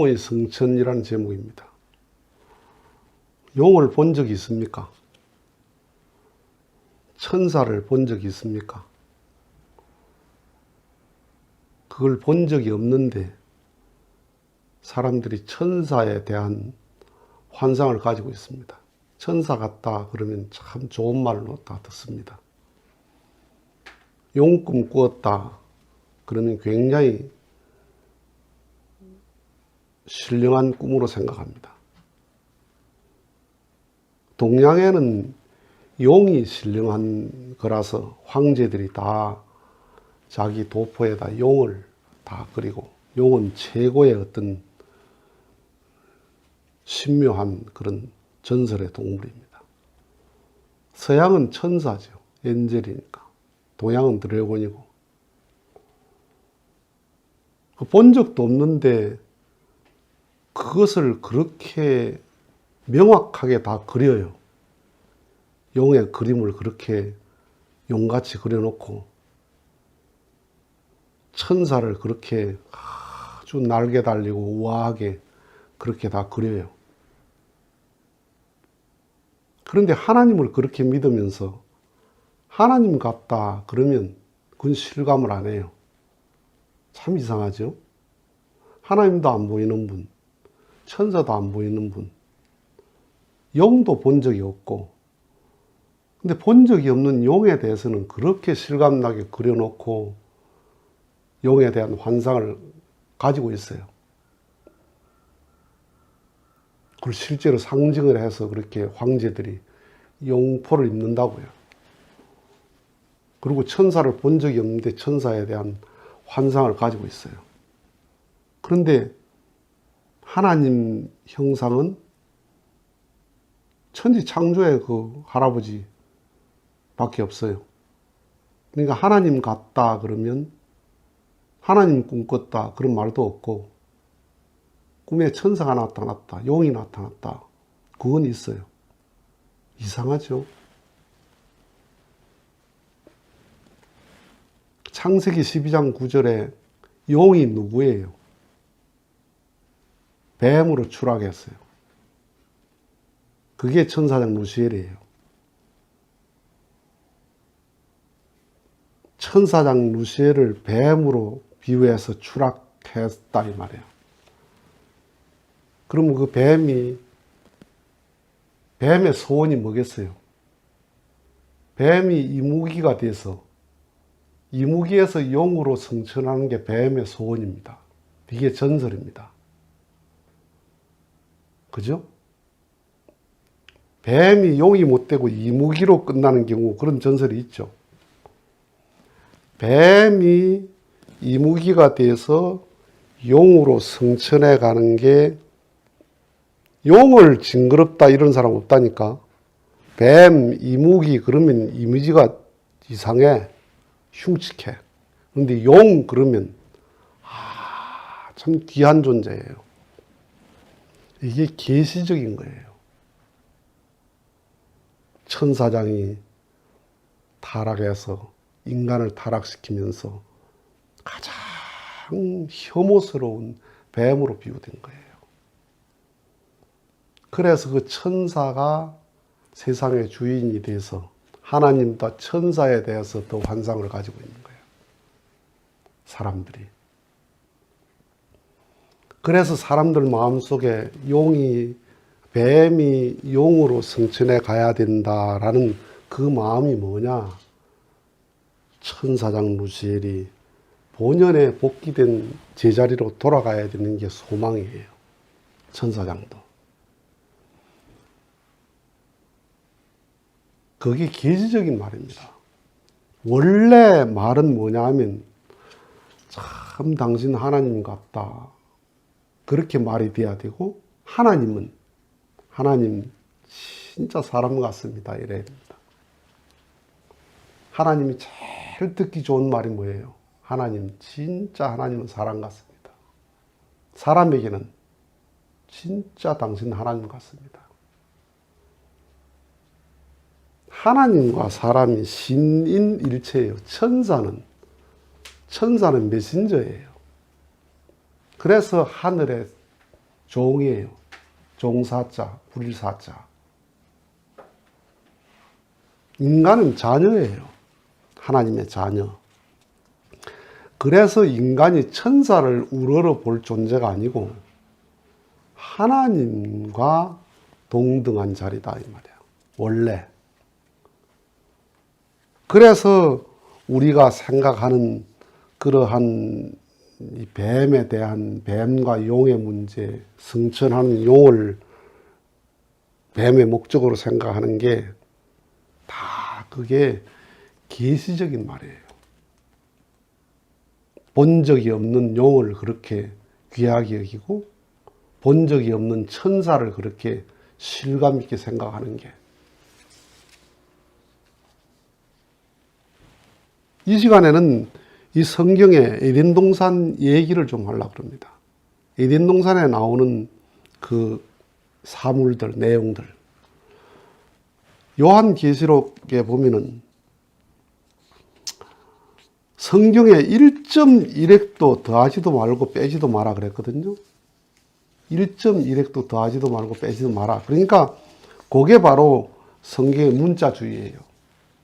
용의 성천이라는 제목입니다. 용을 본 적이 있습니까? 천사를 본 적이 있습니까? 그걸 본 적이 없는데 사람들이 천사에 대한 환상을 가지고 있습니다. 천사 같다 그러면 참 좋은 말로 다 듣습니다. 용꿈 꾸었다 그러면 굉장히 신령한 꿈으로 생각합니다. 동양에는 용이 신령한 거라서 황제들이 다 자기 도포에다 용을 다 그리고 용은 최고의 어떤 신묘한 그런 전설의 동물입니다. 서양은 천사죠. 엔젤이니까. 동양은 드래곤이고. 본 적도 없는데 그것을 그렇게 명확하게 다 그려요. 용의 그림을 그렇게 용같이 그려놓고 천사를 그렇게 아주 날개 달리고 우아하게 그렇게 다 그려요. 그런데 하나님을 그렇게 믿으면서 하나님 같다 그러면 그건 실감을 안 해요. 참 이상하죠? 하나님도 안 보이는 분, 천사도 안 보이는 분, 용도 본 적이 없고, 근데 본 적이 없는 용에 대해서는 그렇게 실감나게 그려놓고 용에 대한 환상을 가지고 있어요. 그걸 실제로 상징을 해서 그렇게 황제들이 용포를 입는다고요. 그리고 천사를 본 적이 없는데 천사에 대한 환상을 가지고 있어요. 그런데 하나님 형상은 천지 창조의 그 할아버지 밖에 없어요. 그러니까 하나님 같다 그러면 하나님 꿈꿨다 그런 말도 없고 꿈에 천사가 나타났다, 용이 나타났다 그건 있어요. 이상하죠? 창세기 12장 9절에 용이 누구예요? 뱀으로 추락했어요. 그게 천사장 루시엘이에요. 천사장 루시엘을 뱀으로 비유해서 추락했다 이 말이에요. 그러면 그 뱀의 소원이 뭐겠어요? 뱀이 이무기가 돼서 이무기에서 용으로 성천하는 게 뱀의 소원입니다. 이게 전설입니다. 그죠? 뱀이 용이 못 되고 이무기로 끝나는 경우 그런 전설이 있죠. 뱀이 이무기가 돼서 용으로 성천해 가는 게 용을 징그럽다 이런 사람 없다니까. 뱀, 이무기 그러면 이미지가 이상해. 흉측해. 그런데 용 그러면 참 귀한 존재예요. 이게 계시적인 거예요. 천사장이 타락해서 인간을 타락시키면서 가장 혐오스러운 뱀으로 비유된 거예요. 그래서 그 천사가 세상의 주인이 돼서 하나님과 천사에 대해서 더 환상을 가지고 있는 거예요. 사람들이. 그래서 사람들 마음속에 뱀이 용으로 성천에 가야 된다라는 그 마음이 뭐냐? 천사장 루시엘이 본연의 복귀된 제자리로 돌아가야 되는 게 소망이에요. 천사장도. 그게 계시적인 말입니다. 원래 말은 뭐냐 하면 참 당신 하나님 같다. 그렇게 말이 돼야 되고 하나님 진짜 사람 같습니다. 이래야 됩니다. 하나님이 제일 듣기 좋은 말이 뭐예요? 진짜 하나님은 사람 같습니다. 사람에게는 진짜 당신 하나님 같습니다. 하나님과 사람이 신인일체예요. 천사는 메신저예요. 그래서 하늘에 종이에요. 종사자, 불사자. 인간은 자녀예요. 하나님의 자녀. 그래서 인간이 천사를 우러러 볼 존재가 아니고 하나님과 동등한 자리다 이 말이에요. 원래. 그래서 우리가 생각하는 그러한 이 뱀에 대한 뱀과 용의 문제, 승천하는 용을 뱀의 목적으로 생각하는 게 다 그게 계시적인 말이에요. 본 적이 없는 용을 그렇게 귀하게 여기고 본 적이 없는 천사를 그렇게 실감 있게 생각하는 게. 이 시간에는 이 성경의 에덴 동산 얘기를 좀 하려고 합니다. 에덴 동산에 나오는 그 사물들, 내용들. 요한계시록에 보면은 성경에 1.1획도 더하지도 말고 빼지도 마라 그랬거든요. 1.1획도 더하지도 말고 빼지도 마라. 그러니까 그게 바로 성경의 문자주의예요.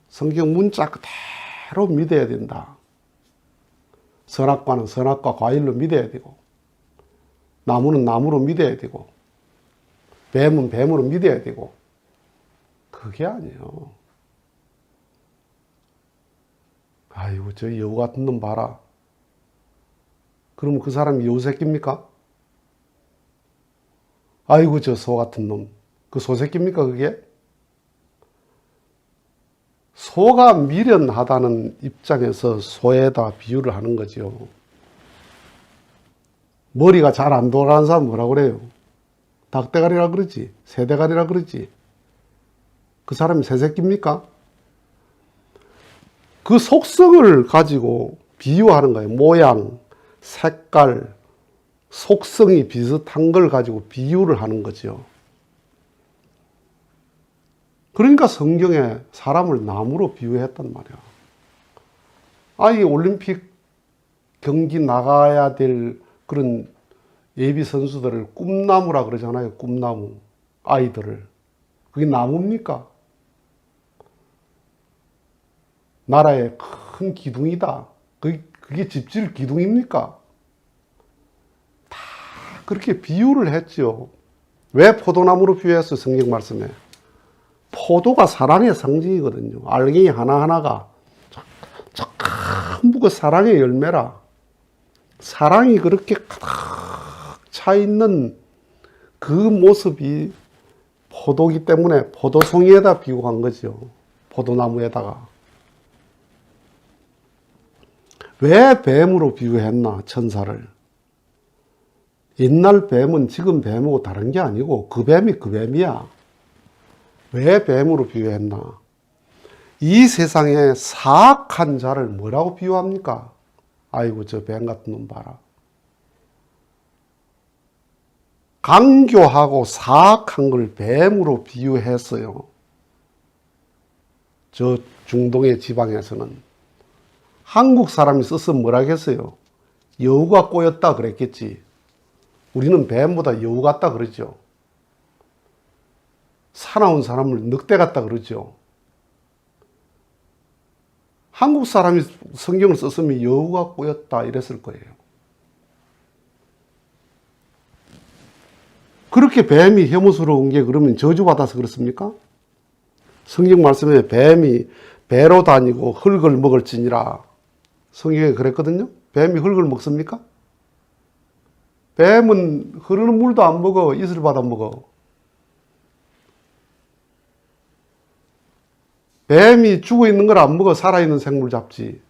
성경 문자 그대로 믿어야 된다. 선악과는 선악과 과일로 믿어야 되고 나무는 나무로 믿어야 되고 뱀은 뱀으로 믿어야 되고 그게 아니에요. 아이고 저 여우 같은 놈 봐라. 그러면 그 사람이 여우 새끼입니까? 아이고 저 소 같은 놈. 그 소 새끼입니까 그게? 소가 미련하다는 입장에서 소에다 비유를 하는 거죠. 머리가 잘 안 돌아가는 사람 뭐라고 그래요? 닭대가리라 그러지. 새대가리라 그러지. 그 사람이 새새끼입니까? 그 속성을 가지고 비유하는 거예요. 모양, 색깔, 속성이 비슷한 걸 가지고 비유를 하는 거죠. 그러니까 성경에 사람을 나무로 비유했단 말이야. 이 올림픽 경기 나가야 될 그런 예비 선수들을 꿈나무라 그러잖아요. 꿈나무. 아이들을. 그게 나무입니까? 나라의 큰 기둥이다. 그게 집질 기둥입니까? 다 그렇게 비유를 했죠. 왜 포도나무로 비유했어요? 성경 말씀에. 포도가 사랑의 상징이거든요. 알갱이 하나하나가 저 큰 무거 사랑의 열매라. 사랑이 그렇게 가득 차 있는 그 모습이 포도기 때문에 포도송이에다 비유한 거죠. 포도나무에다가. 왜 뱀으로 비유했나, 천사를? 옛날 뱀은 지금 뱀하고 다른 게 아니고 그 뱀이 그 뱀이야. 왜 뱀으로 비유했나? 이 세상에 사악한 자를 뭐라고 비유합니까? 아이고 저 뱀 같은 놈 봐라. 강교하고 사악한 걸 뱀으로 비유했어요. 저 중동의 지방에서는. 한국 사람이 썼으면 뭐라 하겠어요? 여우가 꼬였다 그랬겠지. 우리는 뱀보다 여우 같다 그러죠. 사나운 사람을 늑대 같다 그러죠. 한국 사람이 성경을 썼으면 여우가 꼬였다 이랬을 거예요. 그렇게 뱀이 혐오스러운 게 그러면 저주받아서 그렇습니까? 성경 말씀에 뱀이 배로 다니고 흙을 먹을지니라. 성경에 그랬거든요. 뱀이 흙을 먹습니까? 뱀은 흐르는 물도 안 먹어. 이슬 받아 먹어. 뱀이 죽어 있는 걸 안 먹어. 살아있는 생물 잡지.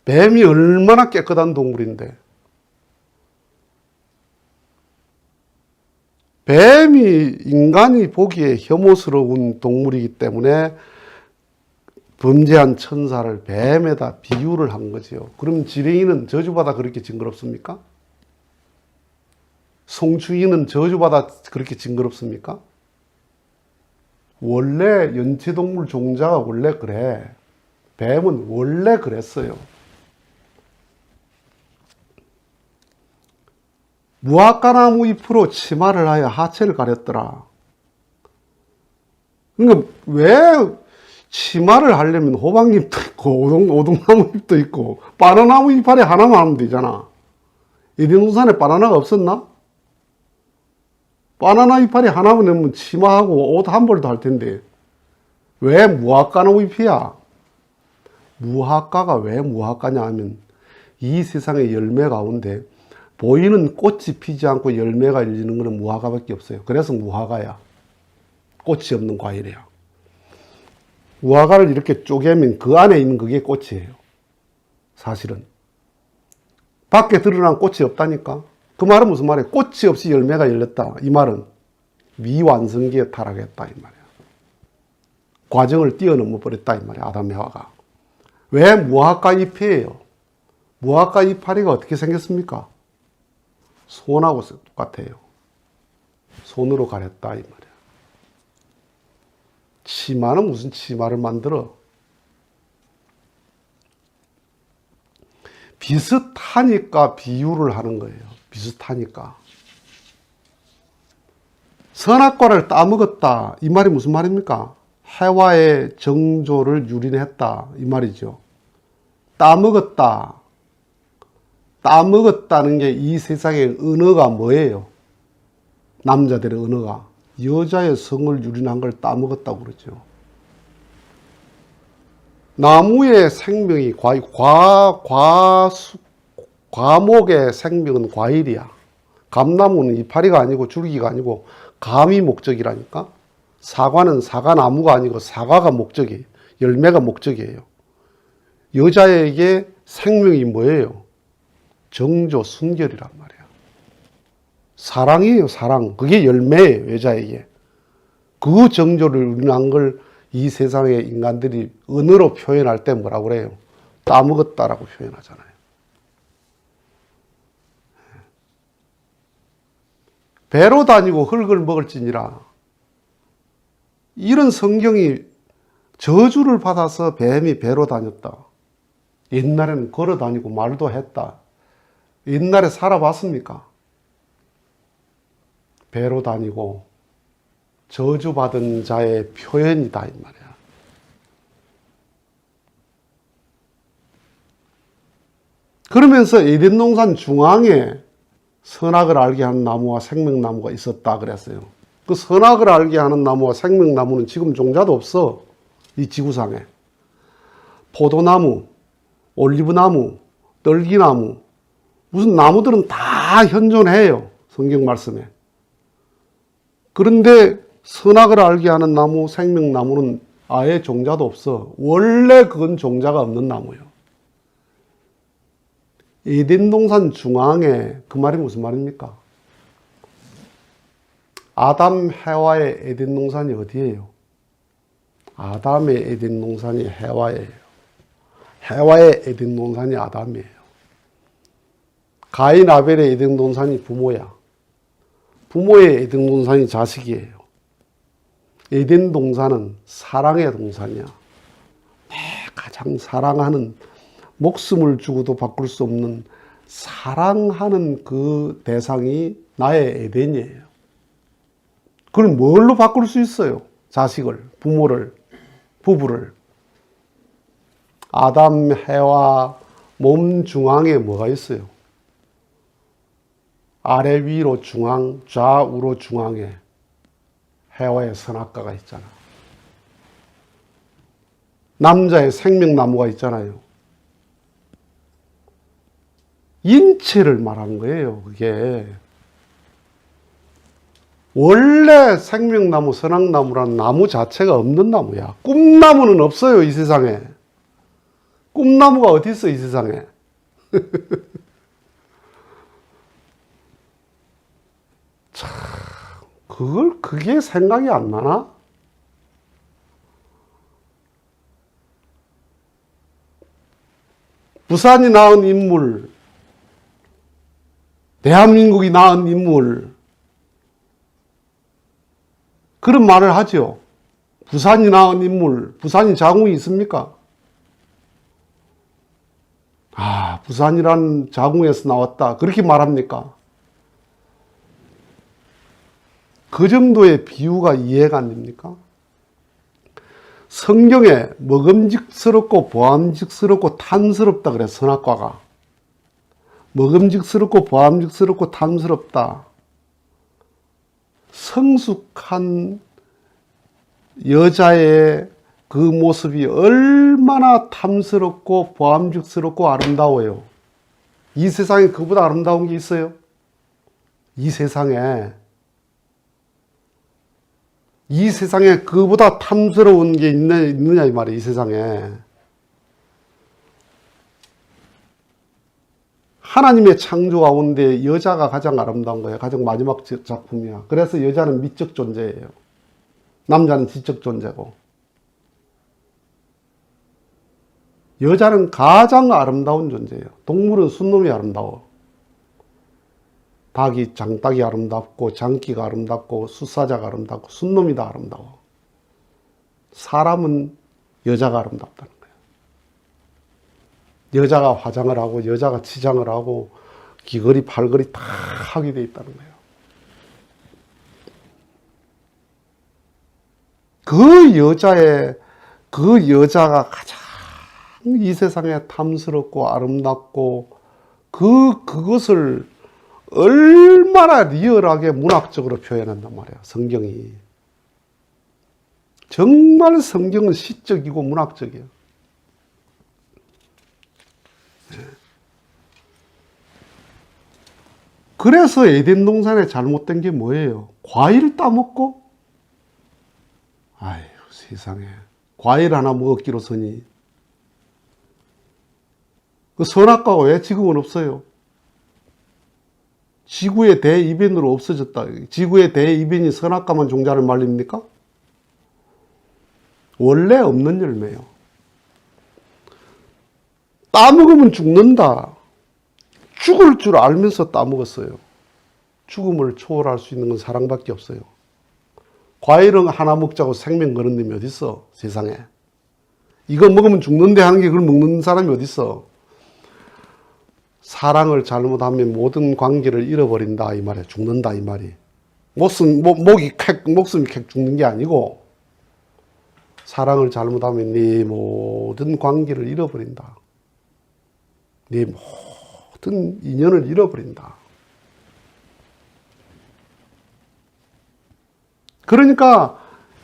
뱀이 얼마나 깨끗한 동물인데. 뱀이 인간이 보기에 혐오스러운 동물이기 때문에 범죄한 천사를 뱀에다 비유를 한 거지요. 그럼 지렁이는 저주받아 그렇게 징그럽습니까? 송충이는 저주받아 그렇게 징그럽습니까? 원래 연체동물 종자가 원래 그래. 뱀은 원래 그랬어요. 무화과나무 잎으로 치마를 하여 하체를 가렸더라. 그러니까 왜 치마를 하려면 호박잎도 있고 오동나무 잎도 있고 바나나무 이파리 하나만 하면 되잖아. 에덴동산에 바나나가 없었나? 바나나 이파리 하나만 넣으면 치마하고 옷 한 벌도 할 텐데 왜 무화과나무 잎이야? 무화과가 왜 무화과냐 하면 이 세상의 열매 가운데 보이는 꽃이 피지 않고 열매가 열리는 것은 무화과밖에 없어요. 그래서 무화과야. 꽃이 없는 과일이야. 무화과를 이렇게 쪼개면 그 안에 있는 그게 꽃이에요. 사실은. 밖에 드러난 꽃이 없다니까. 그 말은 무슨 말이에요? 꽃이 없이 열매가 열렸다. 이 말은 미완성기에 타락했다. 이 말이야. 과정을 뛰어넘어 버렸다. 이 말이야. 아담 해와가. 왜 무화과 잎이에요? 무화과 이파리가 어떻게 생겼습니까? 손하고 똑같아요. 손으로 가렸다. 이 말이야. 치마는 무슨 치마를 만들어? 비슷하니까 비유를 하는 거예요. 비슷하니까. 선악과를 따먹었다. 이 말이 무슨 말입니까? 해와의 정조를 유린했다. 이 말이죠. 따먹었다. 따먹었다는 게 이 세상의 언어가 뭐예요? 남자들의 언어가. 여자의 성을 유린한 걸 따먹었다고 그러죠. 나무의 생명이 과목의 생명은 과일이야. 감나무는 이파리가 아니고 줄기가 아니고 감이 목적이라니까. 사과는 사과나무가 아니고 사과가 목적이에요. 열매가 목적이에요. 여자에게 생명이 뭐예요? 정조, 순결이란 말이야. 사랑이에요, 사랑. 그게 열매예요, 여자에게. 그 정조를 우리는 걸 이 세상의 인간들이 언어로 표현할 때 뭐라고 그래요? 따먹었다라고 표현하잖아요. 배로 다니고 흙을 먹을지니라. 이런 성경이 저주를 받아서 뱀이 배로 다녔다. 옛날에는 걸어 다니고 말도 했다. 옛날에 살아봤습니까? 배로 다니고 저주받은 자의 표현이다 이 말이야. 그러면서 에덴 동산 중앙에 선악을 알게 하는 나무와 생명나무가 있었다 그랬어요. 그 선악을 알게 하는 나무와 생명나무는 지금 종자도 없어. 이 지구상에. 포도나무, 올리브나무, 떨기나무, 무슨 나무들은 다 현존해요. 성경 말씀에. 그런데 선악을 알게 하는 나무, 생명나무는 아예 종자도 없어. 원래 그건 종자가 없는 나무예요. 에덴 동산 중앙에 그 말이 무슨 말입니까? 아담 해와의 에덴 동산이 어디예요? 아담의 에덴 동산이 해와예요. 해와의 에덴 동산이 아담이에요. 가인 아벨의 에덴 동산이 부모야. 부모의 에덴 동산이 자식이에요. 에덴 동산은 사랑의 동산이야. 내 가장 사랑하는, 목숨을 주고도 바꿀 수 없는 사랑하는 그 대상이 나의 에덴이에요. 그걸 뭘로 바꿀 수 있어요? 자식을, 부모를, 부부를. 아담, 해와 몸 중앙에 뭐가 있어요? 아래 위로 중앙, 좌우로 중앙에 해와의 선악과가 있잖아. 남자의 생명나무가 있잖아요. 인체를 말하는 거예요, 그게. 원래 생명나무, 선악나무라는 나무 자체가 없는 나무야. 꿈나무는 없어요, 이 세상에. 꿈나무가 어디 있어, 이 세상에. 참, 그게 생각이 안 나나? 부산이 낳은 인물, 대한민국이 낳은 인물, 그런 말을 하죠. 부산이 낳은 인물, 부산이 자궁이 있습니까? 아, 부산이라는 자궁에서 나왔다. 그렇게 말합니까? 그 정도의 비유가 이해가 안 됩니까? 성경에 먹음직스럽고 보암직스럽고 탐스럽다 그래, 선악과가. 먹음직스럽고 보암직스럽고 탐스럽다. 성숙한 여자의 그 모습이 얼마나 탐스럽고 보암직스럽고 아름다워요. 이 세상에 그보다 아름다운 게 있어요? 이 세상에 그보다 탐스러운 게 있느냐 이 말이에요. 이 세상에. 하나님의 창조 가운데 여자가 가장 아름다운 거예요. 가장 마지막 작품이야. 그래서 여자는 미적 존재예요. 남자는 지적 존재고. 여자는 가장 아름다운 존재예요. 동물은 순놈이 아름다워. 닭이, 장닭이 아름답고, 장기가 아름답고, 숫사자가 아름답고, 순놈이 다 아름다워. 사람은 여자가 아름답다는 거예요. 여자가 화장을 하고, 여자가 치장을 하고, 귀걸이, 팔걸이 다 하게 돼 있다는 거예요. 그 여자가 가장 이 세상에 탐스럽고 아름답고, 그것을 얼마나 리얼하게 문학적으로 표현한단 말이야, 성경이. 정말 성경은 시적이고 문학적이에요. 그래서 에덴 동산에 잘못된 게 뭐예요? 과일 따먹고? 아유, 세상에. 과일 하나 먹었기로서니. 그 선악과가 왜 지금은 없어요? 지구의 대이변으로 없어졌다. 지구의 대이변이 선악과만 종자를 말립니까? 원래 없는 열매요. 따먹으면 죽는다. 죽을 줄 알면서 따먹었어요. 죽음을 초월할 수 있는 건 사랑밖에 없어요. 과일은 하나 먹자고 생명 거는 놈이 어딨어, 세상에. 이거 먹으면 죽는데 하는 게 그걸 먹는 사람이 어딨어. 사랑을 잘못하면 모든 관계를 잃어버린다 이 말이야. 죽는다 이 말이. 목숨이 캑 죽는 게 아니고, 사랑을 잘못하면 네 모든 관계를 잃어버린다. 네 모든 인연을 잃어버린다. 그러니까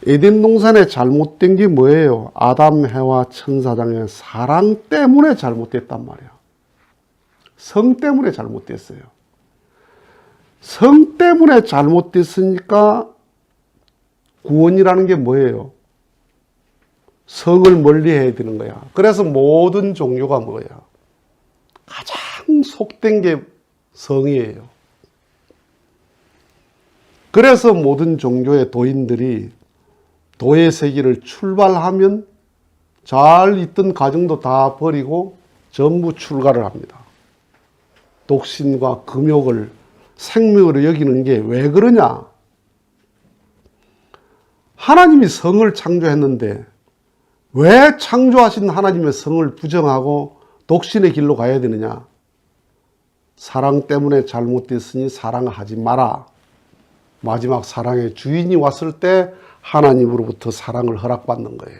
에덴 동산에 잘못된 게 뭐예요? 아담, 해와, 천사장의 사랑 때문에 잘못됐단 말이야. 성 때문에 잘못됐어요. 성 때문에 잘못됐으니까 구원이라는 게 뭐예요? 성을 멀리해야 되는 거야. 그래서 모든 종교가 뭐야? 가장 속된 게 성이에요. 그래서 모든 종교의 도인들이 도의 세계를 출발하면 잘 있던 가정도 다 버리고 전부 출가를 합니다. 독신과 금욕을 생명으로 여기는 게 왜 그러냐? 하나님이 성을 창조했는데 왜 창조하신 하나님의 성을 부정하고 독신의 길로 가야 되느냐? 사랑 때문에 잘못됐으니 사랑하지 마라. 마지막 사랑의 주인이 왔을 때 하나님으로부터 사랑을 허락받는 거예요.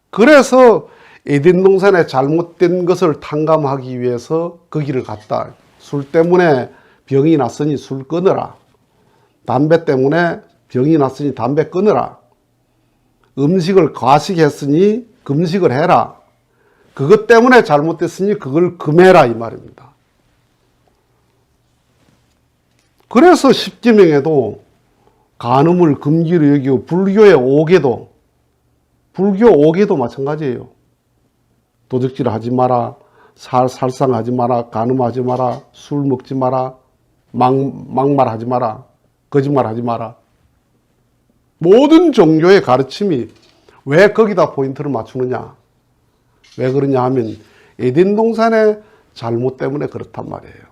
그래서 에덴 동산에 잘못된 것을 탕감하기 위해서 그 길을 갔다. 술 때문에 병이 났으니 술 끊어라. 담배 때문에 병이 났으니 담배 끊어라. 음식을 과식했으니 금식을 해라. 그것 때문에 잘못됐으니 그걸 금해라 이 말입니다. 그래서 십계명에도 간음을 금기로 여기고 불교 5개도 마찬가지예요. 도둑질 하지 마라, 살상하지 마라, 간음하지 마라, 술 먹지 마라, 막말하지 마라, 거짓말하지 마라. 모든 종교의 가르침이 왜 거기다 포인트를 맞추느냐? 왜 그러냐 하면 에덴 동산의 잘못 때문에 그렇단 말이에요.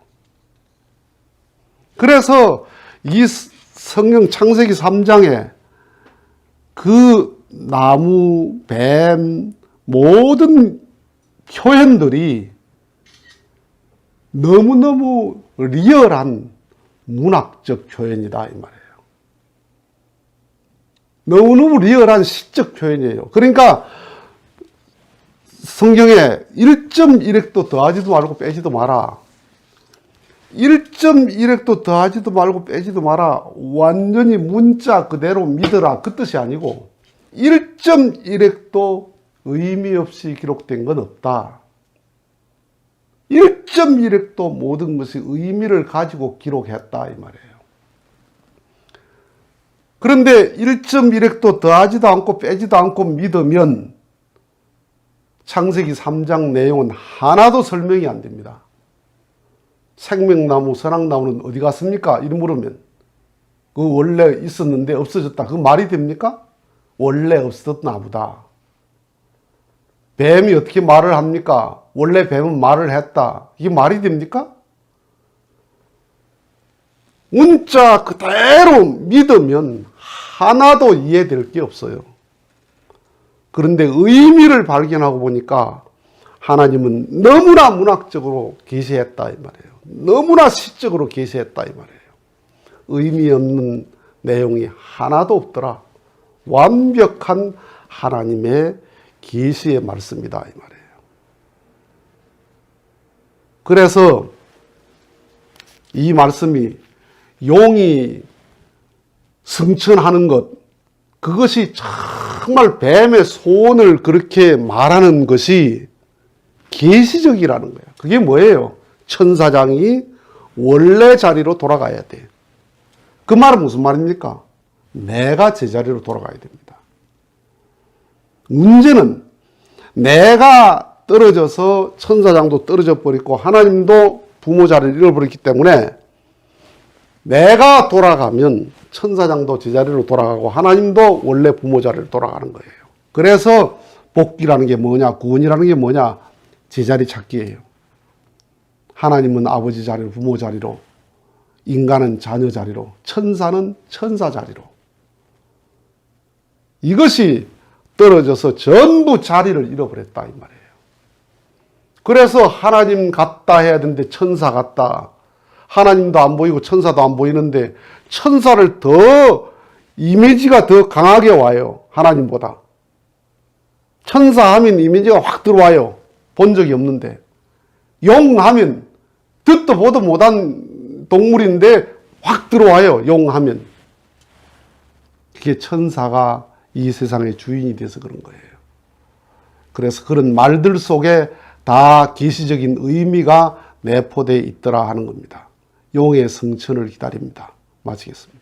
그래서 이 성경 창세기 3장에 그 나무, 뱀, 모든 표현들이 너무너무 리얼한, 문학적 표현이다 이 말이에요. 너무너무 리얼한 시적 표현이에요. 그러니까 성경에 1.1획도 더하지도 말고 빼지도 마라. 1.1획도 더하지도 말고 빼지도 마라. 완전히 문자 그대로 믿어라. 그 뜻이 아니고 1.1획도 의미 없이 기록된 건 없다. 1.1획도 모든 것이 의미를 가지고 기록했다 이 말이에요. 그런데 1.1획도 더하지도 않고 빼지도 않고 믿으면 창세기 3장 내용은 하나도 설명이 안 됩니다. 생명나무, 선악나무는 어디 갔습니까? 이런 물으면 그 원래 있었는데 없어졌다. 그 말이 됩니까? 원래 없었던 나무다. 뱀이 어떻게 말을 합니까? 원래 뱀은 말을 했다. 이게 말이 됩니까? 문자 그대로 믿으면 하나도 이해될 게 없어요. 그런데 의미를 발견하고 보니까 하나님은 너무나 문학적으로 계시했다 이 말이에요. 너무나 시적으로 계시했다 이 말이에요. 의미 없는 내용이 하나도 없더라. 완벽한 하나님의 계시의 말씀이다 이 말이에요. 그래서 이 말씀이 용이 승천하는 것, 그것이 정말 뱀의 소원을 그렇게 말하는 것이 계시적이라는 거예요. 그게 뭐예요? 천사장이 원래 자리로 돌아가야 돼. 그 말은 무슨 말입니까? 내가 제자리로 돌아가야 됩니다. 문제는 내가 떨어져서 천사장도 떨어져 버리고 하나님도 부모 자리를 잃어버렸기 때문에 내가 돌아가면 천사장도 제자리로 돌아가고 하나님도 원래 부모 자리로 돌아가는 거예요. 그래서 복귀라는 게 뭐냐, 구원이라는 게 뭐냐, 제자리 찾기예요. 하나님은 아버지 자리로, 부모 자리로, 인간은 자녀 자리로, 천사는 천사 자리로. 이것이 떨어져서 전부 자리를 잃어버렸다 이 말이에요. 그래서 하나님 같다 해야 되는데 천사 같다. 하나님도 안 보이고 천사도 안 보이는데 천사를 더 이미지가 더 강하게 와요. 하나님보다. 천사 하면 이미지가 확 들어와요. 본 적이 없는데. 용 하면 듣도 보도 못한 동물인데 확 들어와요. 용 하면. 그게 천사가 이 세상의 주인이 돼서 그런 거예요. 그래서 그런 말들 속에 다 계시적인 의미가 내포되어 있더라 하는 겁니다. 용의 승천을 기다립니다. 마치겠습니다.